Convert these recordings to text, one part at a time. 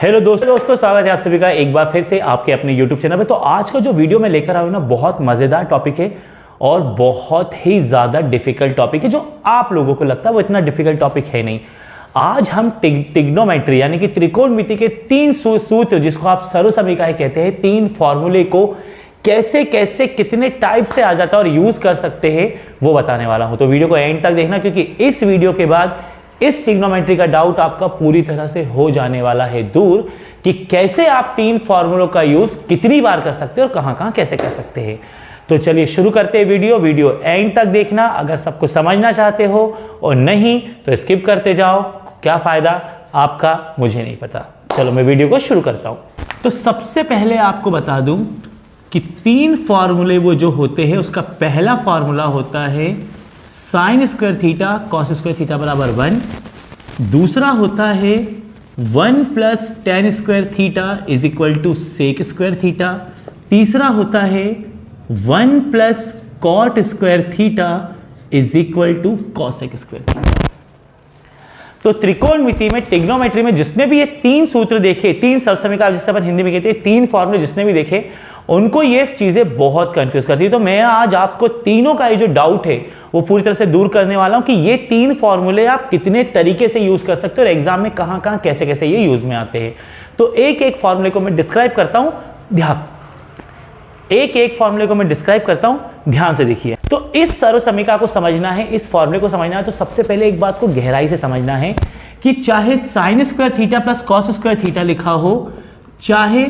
Hello दोस्तों स्वागत है आप सभी का एक बार फिर से आपके अपने यूट्यूब चैनल पे। तो आज का जो वीडियो मैं लेकर आया हूं ना, बहुत मजेदार टॉपिक है और बहुत ही ज्यादा डिफिकल्ट टॉपिक है। जो आप लोगों को लगता है वो इतना डिफिकल्ट टॉपिक है नहीं। आज हम ट्रिग्नोमेट्री यानी कि त्रिकोणमिति के 3 सूत्र, जिसको आप सर्वसमीकरण कहते हैं, 3 फॉर्मूले को कैसे कैसे कितने टाइप से आ जाता है और यूज कर सकते हैं वो बताने वाला हूं। तो वीडियो को एंड तक देखना, क्योंकि इस वीडियो के बाद इस ट्रिग्नोमेट्री का डाउट आपका पूरी तरह से हो जाने वाला है दूर कि कैसे आप 3 फॉर्मूलों का यूज कितनी बार कर सकते हैं और कहां कैसे कर सकते हैं। तो चलिए शुरू करते हैं वीडियो एंड तक देखना अगर सब कुछ समझना चाहते हो, और नहीं तो स्किप करते जाओ। क्या फायदा आपका मुझे नहीं पता। चलो मैं वीडियो को शुरू करता हूं। तो सबसे पहले आपको बता दूं कि 3 फॉर्मूले वो जो होते हैं, उसका पहला फॉर्मूला होता है sine square theta cos square theta बराबर 1। दूसरा होता है 1 plus tan square theta is equal to sec square theta. तीसरा होता है 1 plus cot square theta is equal to cosec square theta. तो त्रिकोणमिति में, ट्रिग्नोमेट्री में जिसने भी ये 3 सूत्र देखे, 3 सर्वसमीकरण जिसे अपन हिंदी में कहते हैं, 3 फॉर्मूले जिसने भी देखे, उनको ये चीजें बहुत कंफ्यूज करती है। तो मैं आज आपको तीनों का ये जो डाउट है वो पूरी तरह से दूर करने वाला हूं कि ये 3 फॉर्मूले आप कितने तरीके से यूज कर सकते हो और एग्जाम में कहां कैसे कैसे ये यूज में आते हैं। तो एक एक फॉर्मूले को मैं डिस्क्राइब करता हूं, एक फॉर्मूले को मैं डिस्क्राइब करता हूं, ध्यान से देखिए। तो इस सर्वसमीकरण को समझना है, इस फॉर्मूले को समझना है, तो सबसे पहले एक बात को गहराई से समझना है कि चाहे sign square theta plus cos square theta लिखा हो, चाहे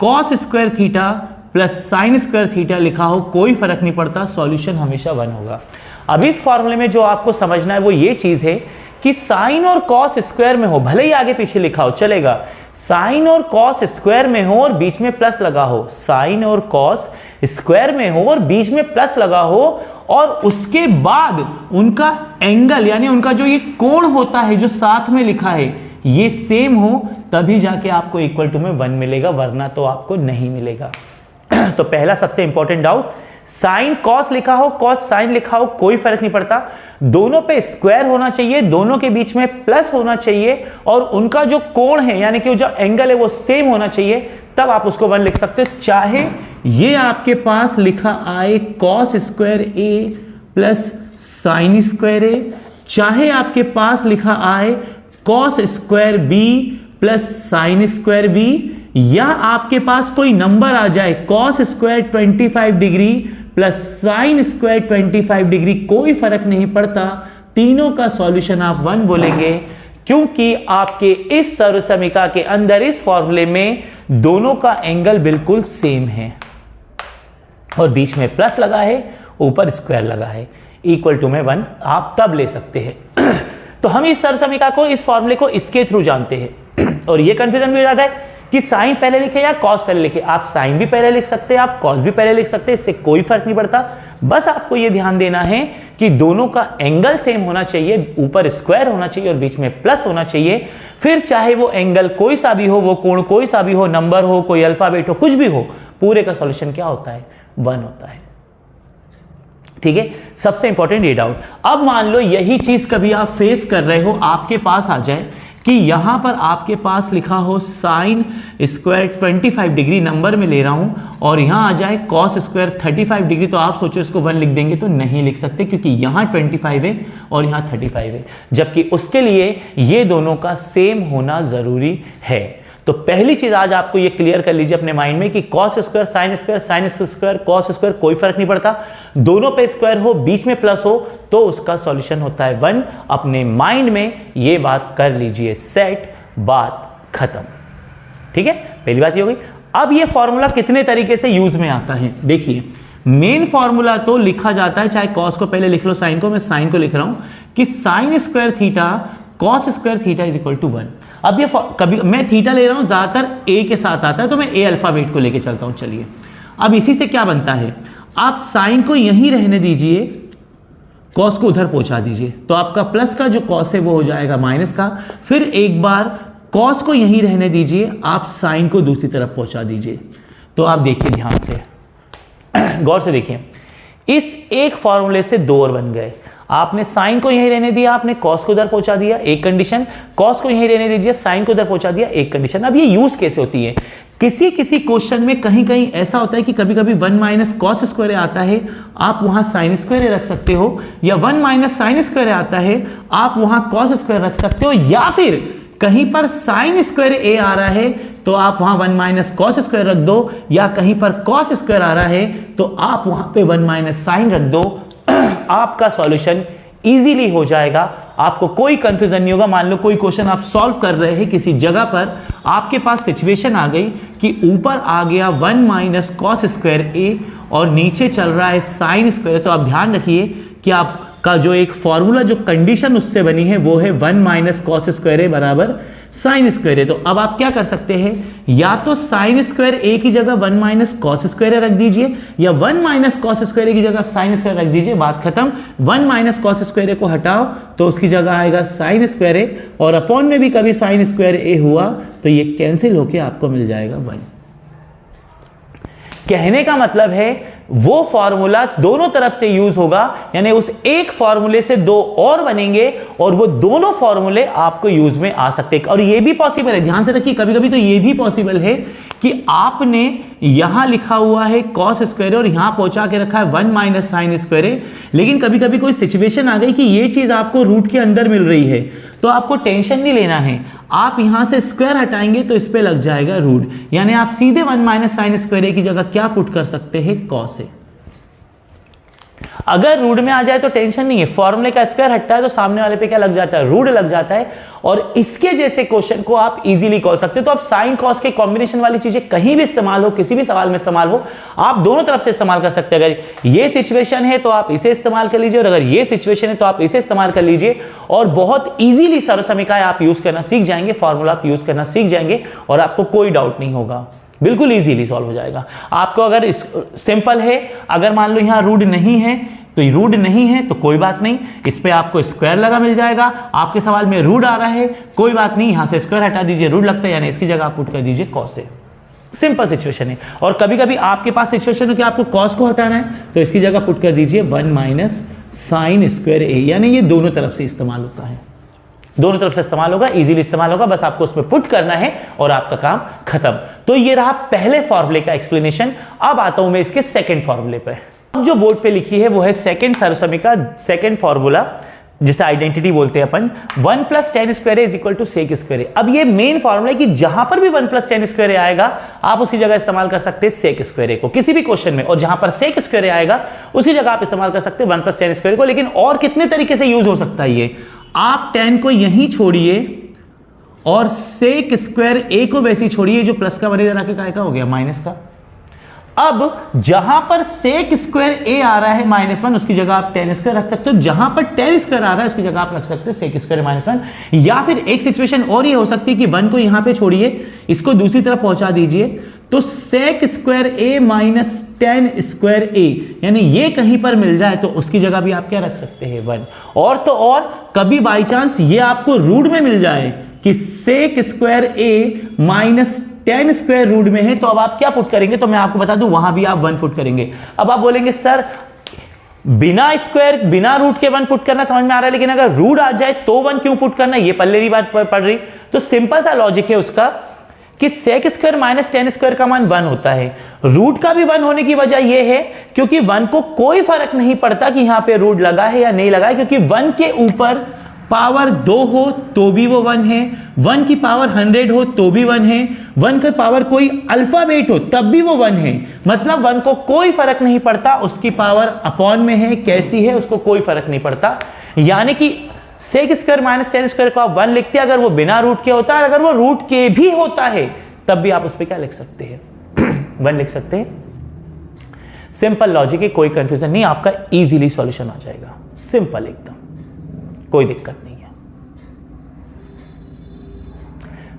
cos square theta plus sine square theta लिखा हो, कोई फर्क नहीं पड़ता, सॉल्यूशन हमेशा 1 होगा। अब इस फॉर्मूले में जो आपको समझना है वो ये चीज है कि साइन और कॉस स्क्वायर में हो, भले ही आगे पीछे लिखा हो चलेगा, साइन और कॉस स्क्वायर में हो और बीच में प्लस लगा हो, साइन और कॉस स्क्वायर में हो और बीच में प्लस लगा हो, और उसके बाद उनका एंगल यानी उनका जो ये कोण होता है जो साथ में लिखा है ये सेम हो, तभी जाके आपको इक्वल टू में 1 मिलेगा, वरना तो आपको नहीं मिलेगा। तो पहला सबसे इंपॉर्टेंट डाउट, साइन कॉस लिखा हो, कॉस साइन लिखा हो, कोई फर्क नहीं पड़ता, दोनों पे स्क्वायर होना चाहिए, दोनों के बीच में प्लस होना चाहिए, और उनका जो कोण है यानी कि जो एंगल है वो सेम होना चाहिए, तब आप उसको 1 लिख सकते हो। चाहे ये आपके पास लिखा आए cos square A plus sine square A, चाहे आपके पास लिखा आए cos square B plus sine square B, या आपके पास कोई नंबर आ जाए cos square 25 degree plus sine square 25 degree, कोई फर्क नहीं पड़ता, तीनों का सॉल्यूशन आप 1 बोलेंगे, क्योंकि आपके इस सर्वसमीकरण के अंदर इस फॉर्मूले में दोनों का एंगल बिल्कुल सेम है और बीच में प्लस लगा है, ऊपर स्क्वायर लगा है, इक्वल टू में 1 आप तब ले सकते हैं। तो हम इस सर्वसमीकरण को, इस फॉर्मूले को इसके थ्रू जानते हैं, और ये कंफ्यूजन भी हो जाता है कि साइन पहले लिखे या कॉस पहले लिखे। आप साइन भी पहले लिख सकते हैं, आप कॉस भी पहले लिख सकते हैं, इससे कोई फर्क नहीं पड़ता। बस आपको यह ध्यान देना है कि दोनों का एंगल सेम होना चाहिए, ऊपर स्क्वायर होना चाहिए और बीच में प्लस होना चाहिए। फिर चाहे वो एंगल कोई सा भी हो, वो कोण कोई सा भी हो, नंबर हो, कोई अल्फाबेट हो, कुछ भी हो, पूरे का सॉल्यूशन क्या होता है? 1 होता है। ठीक है, सबसे इंपॉर्टेंट ये डाउट। अब मान लो यही चीज कभी आप फेस कर रहे हो, आपके पास आ जाए कि यहां पर आपके पास लिखा हो साइन स्क्वायर 25 डिग्री, नंबर में ले रहा हूं, और यहां आ जाए कॉस स्क्वायर 35 डिग्री, तो आप सोचो इसको 1 लिख देंगे, तो नहीं लिख सकते, क्योंकि यहां 25 है और यहां 35 है, जबकि उसके लिए ये दोनों का सेम होना जरूरी है। तो पहली चीज आज आपको ये क्लियर कर लीजिए अपने माइंड में कि cos square sine square cos square कोई फर्क नहीं पड़ता, दोनों पे स्क्वायर हो, बीच में प्लस हो, तो उसका सॉल्यूशन होता है 1। अपने माइंड में ये बात कर लीजिए सेट, बात खत्म। ठीक है, पहली बात ये हो गई। अब ये फॉर्मूला कितने तरीके से यूज में आता है देखिए। मेन फॉर्मूला तो लिखा जाता है, चाहे कॉस को पहले लिख लो, साइन को, मैं साइन को लिख रहा हूं कि sine square theta cos square theta is equal to 1। अब ये कभी मैं थीटा ले रहा हूं, ज्यादातर ए के साथ आता है, तो मैं ए अल्फाबेट को लेके चलता हूं। चलिए, अब इसी से क्या बनता है, आप साइन को यहीं रहने दीजिए, कॉस को उधर पहुंचा दीजिए, तो आपका प्लस का जो कॉस है वो हो जाएगा माइनस का। फिर एक बार कॉस को यहीं रहने दीजिए, आप साइन को दूसरी तरफ पहुंचा दीजिए। तो आप देखिए ध्यान से, गौर से देखिए, इस एक फॉर्मूले से दो और बन गए। आपने साइन को यहीं रहने दिया, आपने कॉस को उधर पहुंचा दिया, एक कंडीशन। कॉस को यहीं रहने दीजिए, साइन को उधर पहुंचा दिया, एक कंडीशन। अब ये यूज कैसे होती है, किसी किसी क्वेश्चन में कहीं कहीं ऐसा होता है कि कभी कभी 1 माइनस कॉस स्क्वायर आता है, आप वहां साइन स्क्वायर रख सकते हो, या 1 माइनस साइन स्क्वायर आता है, आप वहां कॉस स्क्वायर रख सकते हो, या फिर कहीं पर साइन स्क्वायर ए आ रहा है तो आप वहां 1 माइनस कॉस स्क्वायर रख दो, या कहीं पर कॉस स्क्वायर आ रहा है तो आप वहां पे 1 माइनस साइन रख दो। आपका सॉल्यूशन इजीली हो जाएगा, आपको कोई कंफ्यूजन नहीं होगा। मान लो कोई क्वेश्चन आप सॉल्व कर रहे हैं, किसी जगह पर आपके पास सिचुएशन आ गई कि ऊपर आ गया 1 माइनस कॉस स्क्वायर ए और नीचे चल रहा है साइन स्क्वायर, तो आप ध्यान रखिए कि आपका जो एक फॉर्मूला, जो कंडीशन उससे बनी है वो है 1 माइनस कॉस स्क्वायर ए बराबर साइन स्क्वायर ए। तो अब आप क्या कर सकते हैं, या तो साइन स्क्वायर ए की जगह 1 माइनस कॉस स्क्वायर ए रख दीजिए, या 1 माइनस कॉस स्क्वायर ए की जगह साइन स्क्वायर रख दीजिए, बात खत्म। 1 माइनस कॉस स्क्वायर ए को हटाओ तो उसकी जगह आएगा साइन स्क्वायर ए, और अपॉन में भी कभी साइन स्क्वायर ए हुआ तो ये कैंसिल होके आपको मिल जाएगा 1। कहने का मतलब है वो फॉर्मूला दोनों तरफ से यूज होगा, यानी उस एक फॉर्मूले से दो और बनेंगे और वो दोनों फॉर्मूले आपको यूज में आ सकते हैं। और ये भी पॉसिबल है, ध्यान से रखिए, कभी कभी तो ये भी पॉसिबल है कि आपने यहां लिखा हुआ है कॉस स्क्वायर और यहां पहुंचा के रखा है 1 माइनस साइन स्क्वायर, लेकिन कभी कभी कोई सिचुएशन आ गई कि ये चीज आपको रूट के अंदर मिल रही है, तो आपको टेंशन नहीं लेना है, आप यहां से स्क्वायर हटाएंगे तो इस पे लग जाएगा रूट, यानी आप सीधे 1 माइनस साइन स्क्वायर की जगह क्या पुट कर सकते हैं, कॉस ए। अगर रूट में आ जाए तो टेंशन नहीं है, फॉर्मूले का स्क्वायर हटता है तो सामने वाले पे क्या लग जाता है, रूट लग जाता है, और इसके जैसे क्वेश्चन को आप इजीली कॉल सकते हो। तो आप साइन कॉस के कॉम्बिनेशन वाली चीजें कहीं भी इस्तेमाल हो, किसी भी सवाल में इस्तेमाल हो, आप दोनों तरफ से इस्तेमाल कर सकते हैं। अगर ये सिचुएशन है तो आप इसे इस्तेमाल कर लीजिए, और अगर ये सिचुएशन है तो आप इसे इस्तेमाल कर लीजिए, और बहुत इजीली सर्वसमीकाएं आप यूज करना सीख जाएंगे, फॉर्मूला आप यूज करना सीख जाएंगे, और आपको कोई डाउट नहीं होगा, बिल्कुल इजीली सॉल्व हो जाएगा। आपको अगर सिंपल है, अगर मान लो यहां रूट नहीं है तो रूट नहीं है तो कोई बात नहीं, इस पे आपको स्क्वायर लगा मिल जाएगा। आपके सवाल में रूट आ रहा है, कोई बात नहीं, यहां से स्क्वायर हटा दीजिए, रूट लगता है, यानी इसकी जगह आप पुट कर दीजिए कॉस ए। सिंपल सिचुएशन है। और कभी कभी आपके पास सिचुएशन हो कि आपको कॉस को हटाना है तो इसकी जगह पुट कर दीजिए 1 माइनस साइन स्क्वायर ए, यानी ये दोनों तरफ से इस्तेमाल होता है, दोनों तरफ से इस्तेमाल होगा, इजीली इस्तेमाल होगा, बस आपको उसमें पुट करना है और आपका काम खत्म। तो ये रहा पहले फॉर्मूले का एक्सप्लेनेशन। अब आता हूं मैं इसके सेकंड फॉर्मूले पे। अब जो बोर्ड पे लिखी है वो है सेकंड सर्वसमीका, सेकंड फॉर्मूला, जिसे आइडेंटिटी बोलते हैं अपन, 1 plus tan square is equal to sec square. अब ये मेन फॉर्मूला है कि जहां पर भी 1 प्लस टेन स्क्वायर आएगा आप उसकी जगह इस्तेमाल कर सकते हैं सेक स्क्वायर को किसी भी क्वेश्चन में, और जहां पर सेक स्क्वायर आएगा उसकी जगह आप इस्तेमाल कर सकते हैं 1 प्लस टेन स्क्वायर को। लेकिन और कितने तरीके से यूज हो सकता है ये, आप टेन को यहीं छोड़िए और सेक स्क्वायर ए को वैसे ही छोड़िए, जो प्लस का बनेगा रखे का हो गया माइनस का। अब जहां पर सेक स्क्वायर ए आ रहा है -1, उसकी जगह आप टेन स्क्वायर रख सकते हो, जहां पर टेन स्क्वायर आ रहा है उसकी जगह आप रख सकते हो सेक स्क्वायर -1। या फिर एक सिचुएशन और ये हो सकती है कि 1 को यहां पे छोड़िए, इसको दूसरी तरफ पहुंचा दीजिए, तो सेक स्क्वायर ए माइनस टेन स्क्वायर ए, यानी ये कहीं पर मिल जाए तो उसकी जगह भी आप क्या रख सकते हैं 1। और तो और कभी बाई चांस ये आपको रूट में मिल जाए कि सेक स्क्वायर ए माइनस टेन स्क्वायर रूट में है, तो अब आप क्या पुट करेंगे, तो मैं आपको बता दूं वहां भी आप 1 पुट करेंगे। अब आप बोलेंगे सर बिना स्क्वायर बिना रूट के 1 पुट करना समझ में आ रहा है, लेकिन अगर रूट आ जाए तो 1 क्यों पुट करना, ये पल्ले की बात पड़ रही। तो सिंपल सा लॉजिक है उसका कि sec square minus tan square का मान 1 होता है। रूट का भी 1 होने की वजह यह है क्योंकि 1 को कोई फर्क नहीं पड़ता कि यहां पे रूट लगा है या नहीं लगा है, क्योंकि 1 के ऊपर पावर 2 हो तो भी वो 1 है, 1 की पावर 100 हो तो भी 1 है, 1 की पावर कोई अल्फाबेट हो तब भी वो 1 है। मतलब 1 को कोई फर्क नहीं पड़ता उसकी पावर अपॉन में है कैसी है, उसको कोई फर्क नहीं पड़ता। यानी कि sec square minus tan square को आप 1 लिखते हैं अगर वो बिना रूट के होता है, अगर वो रूट के भी होता है तब भी आप उस पर क्या लिख सकते हैं 1 लिख सकते हैं। सिंपल लॉजिक है, कोई कंफ्यूजन नहीं, आपका इजीली सॉल्यूशन आ जाएगा, सिंपल एकदम, कोई दिक्कत नहीं है।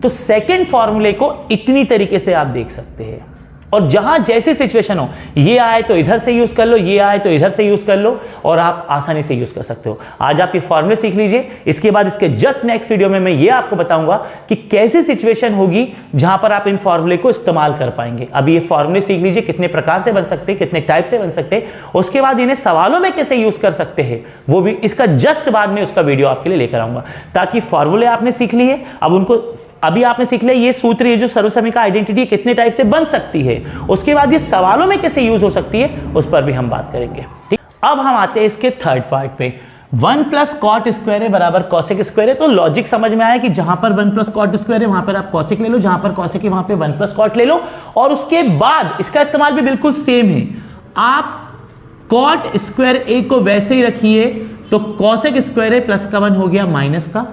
तो सेकंड फॉर्मूले को इतनी तरीके से आप देख सकते हैं। और जहां जैसी सिचुएशन हो, ये आए तो इधर से यूज कर लो, ये आए तो इधर से यूज कर लो, और आप आसानी से यूज कर सकते हो। आज आप ये फॉर्मूले सीख लीजिए। इसके बाद इसके जस्ट नेक्स्ट वीडियो में मैं ये आपको बताऊंगा कि कैसी सिचुएशन होगी जहां पर आप इन फॉर्मूले को इस्तेमाल कर पाएंगे। अभी ये फॉर्मूले सीख लीजिए, कितने प्रकार से बन सकते हैं, कितने टाइप से बन सकते हैं, उसके बाद इन्हें सवालों में कैसे यूज कर सकते हैं, वो भी इसका जस्ट बाद में उसका वीडियो आपके लिए लेकर आऊंगा, ताकि फॉर्मूले आपने सीख लिए। अब उनको अभी आपने सीख लिया ये सूत्र, ये जो सर्वसमीका आइडेंटिटी कितने टाइप से बन सकती है, उसके बाद ये सवालों में कैसे यूज हो सकती है, उस पर भी हम बात करेंगे। ठीक, अब हम आते हैं इसके थर्ड पार्ट पे। 1 प्लस कॉट स्क्वायर है बराबर कॉसेक स्क्वायर है। तो लॉजिक समझ में आया कि जहां पर 1 प्लस कॉट स्क्वायर है वहां पर आप कॉसेक ले लो, जहां पर कॉसेक है वहां पर 1 प्लस कॉट ले लो, और उसके बाद इसका इस्तेमाल भी बिल्कुल सेम है। आप कॉट स्क्वायर ए को वैसे ही रखिए, तो कॉसेक स्क्वायर ए प्लस का 1 हो गया माइनस का,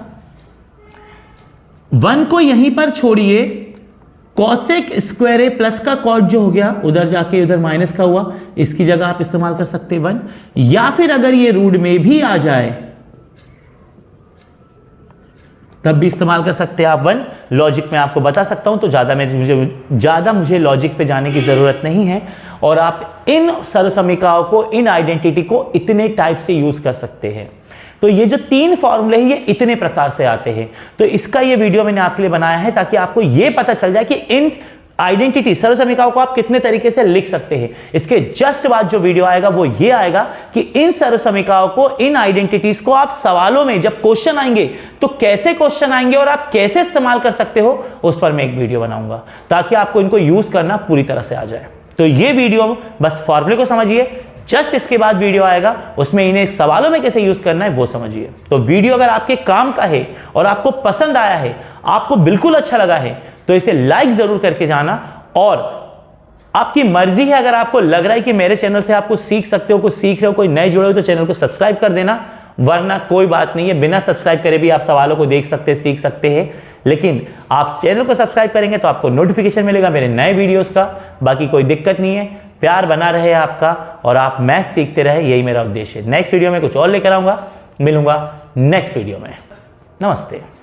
1 को यहीं पर छोड़िए, कॉसेक स्क्वायर ए प्लस का कॉट जो हो गया उधर जाके उधर माइनस का हुआ, इसकी जगह आप इस्तेमाल कर सकते हैं 1, या फिर अगर ये रूट में भी आ जाए तब भी इस्तेमाल कर सकते हैं आप 1। लॉजिक में आपको बता सकता हूं, तो ज्यादा मुझे लॉजिक पे जाने की जरूरत नहीं है, और आप इन सर्वसमीकाओं को, इन आइडेंटिटी को इतने टाइप से यूज कर सकते हैं। तो ये जो 3 फॉर्मूले हैं ये इतने प्रकार से आते हैं। तो इसका ये वीडियो मैंने आपके लिए बनाया है ताकि आपको ये पता चल जाए कि इन आइडेंटिटी सर्वसमीकाओं को आप कितने तरीके से लिख सकते हैं। इसके जस्ट बाद जो वीडियो आएगा वो ये आएगा कि इन सर्वसमीकाओं को, इन आइडेंटिटीज को आप सवालों में जब क्वेश्चन आएंगे तो कैसे क्वेश्चन आएंगे और आप कैसे इस्तेमाल कर सकते हो, उस पर मैं एक वीडियो बनाऊंगा ताकि आपको इनको यूज करना पूरी तरह से आ जाए। तो ये वीडियो बस फॉर्मूले को समझिए, जस्ट इसके बाद वीडियो आएगा उसमें इन्हें सवालों में कैसे यूज करना है वो समझिए। तो वीडियो अगर आपके काम का है और आपको पसंद आया है, आपको बिल्कुल अच्छा लगा है, तो इसे लाइक जरूर करके जाना। और आपकी मर्जी है, अगर आपको लग रहा है कि मेरे चैनल से आप कुछ सीख सकते हो, कुछ सीख रहे हो, कोई नए जुड़े हो, तो चैनल को सब्सक्राइब कर देना, वरना कोई बात नहीं है, बिना सब्सक्राइब करे भी आप सवालों को देख सकते हैं, सीख सकते हैं। लेकिन आप चैनल को सब्सक्राइब करेंगे तो आपको नोटिफिकेशन मिलेगा मेरे नए वीडियोस का। बाकी कोई दिक्कत नहीं है, प्यार बना रहे आपका और आप मैथ सीखते रहे, यही मेरा उद्देश्य है। नेक्स्ट वीडियो में कुछ और लेकर आऊंगा, मिलूंगा नेक्स्ट वीडियो में। नमस्ते।